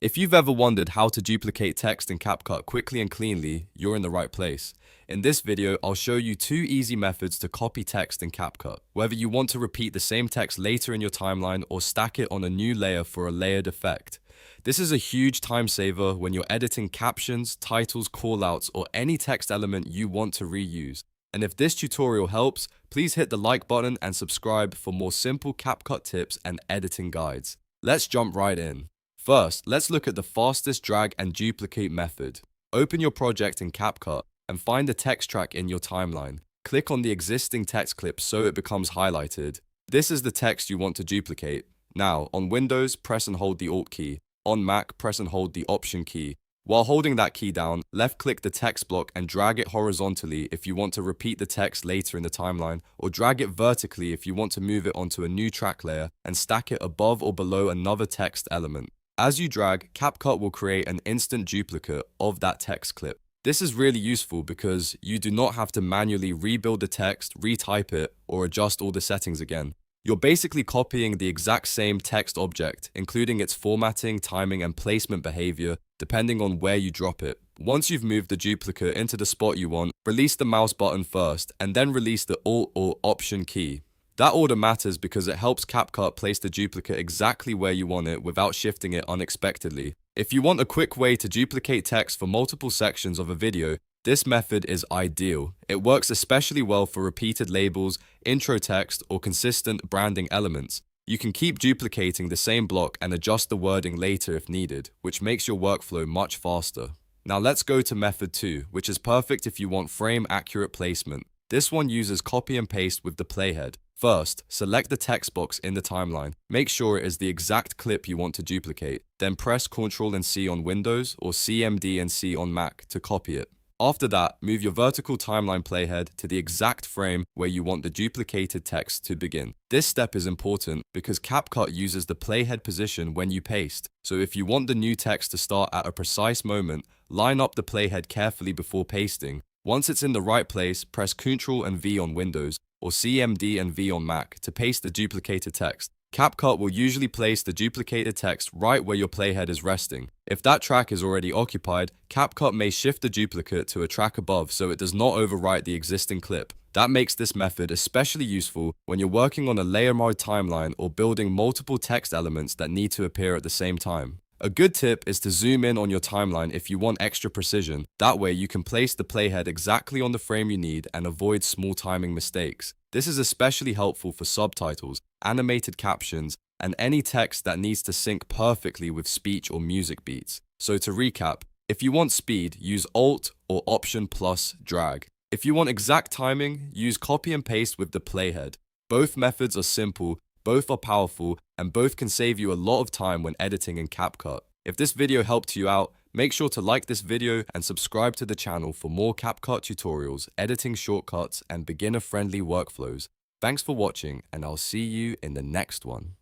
If you've ever wondered how to duplicate text in CapCut quickly and cleanly, you're in the right place. In this video, I'll show you 2 easy methods to copy text in CapCut. Whether you want to repeat the same text later in your timeline or stack it on a new layer for a layered effect. This is a huge time saver when you're editing captions, titles, callouts, or any text element you want to reuse. And if this tutorial helps, please hit the like button and subscribe for more simple CapCut tips and editing guides. Let's jump right in. First, let's look at the fastest drag and duplicate method. Open your project in CapCut and find the text track in your timeline. Click on the existing text clip so it becomes highlighted. This is the text you want to duplicate. Now, on Windows, press and hold the Alt key. On Mac, press and hold the Option key. While holding that key down, left-click the text block and drag it horizontally if you want to repeat the text later in the timeline, or drag it vertically if you want to move it onto a new track layer and stack it above or below another text element. As you drag, CapCut will create an instant duplicate of that text clip. This is really useful because you do not have to manually rebuild the text, retype it, or adjust all the settings again. You're basically copying the exact same text object, including its formatting, timing, and placement behavior, depending on where you drop it. Once you've moved the duplicate into the spot you want, release the mouse button first, and then release the Alt or Option key. That order matters because it helps CapCut place the duplicate exactly where you want it without shifting it unexpectedly. If you want a quick way to duplicate text for multiple sections of a video, this method is ideal. It works especially well for repeated labels, intro text, or consistent branding elements. You can keep duplicating the same block and adjust the wording later if needed, which makes your workflow much faster. Now let's go to method 2, which is perfect if you want frame-accurate placement. This one uses copy and paste with the Playhead. First, select the text box in the timeline. Make sure it is the exact clip you want to duplicate. Then press Ctrl and C on Windows or CMD and C on Mac to copy it. After that, move your vertical timeline playhead to the exact frame where you want the duplicated text to begin. This step is important because CapCut uses the playhead position when you paste. So if you want the new text to start at a precise moment, line up the playhead carefully before pasting. Once it's in the right place, press Ctrl and V on Windows or CMD and V on Mac to paste the duplicated text. CapCut will usually place the duplicated text right where your playhead is resting. If that track is already occupied, CapCut may shift the duplicate to a track above so it does not overwrite the existing clip. That makes this method especially useful when you're working on a layer mode timeline or building multiple text elements that need to appear at the same time. A good tip is to zoom in on your timeline if you want extra precision. That way you can place the playhead exactly on the frame you need and avoid small timing mistakes. This is especially helpful for subtitles, animated captions, and any text that needs to sync perfectly with speech or music beats. So to recap, if you want speed, use Alt or Option plus drag. If you want exact timing, use copy and paste with the playhead. Both methods are simple, both are powerful, and both can save you a lot of time when editing in CapCut. If this video helped you out, make sure to like this video and subscribe to the channel for more CapCut tutorials, editing shortcuts, and beginner-friendly workflows. Thanks for watching, and I'll see you in the next one.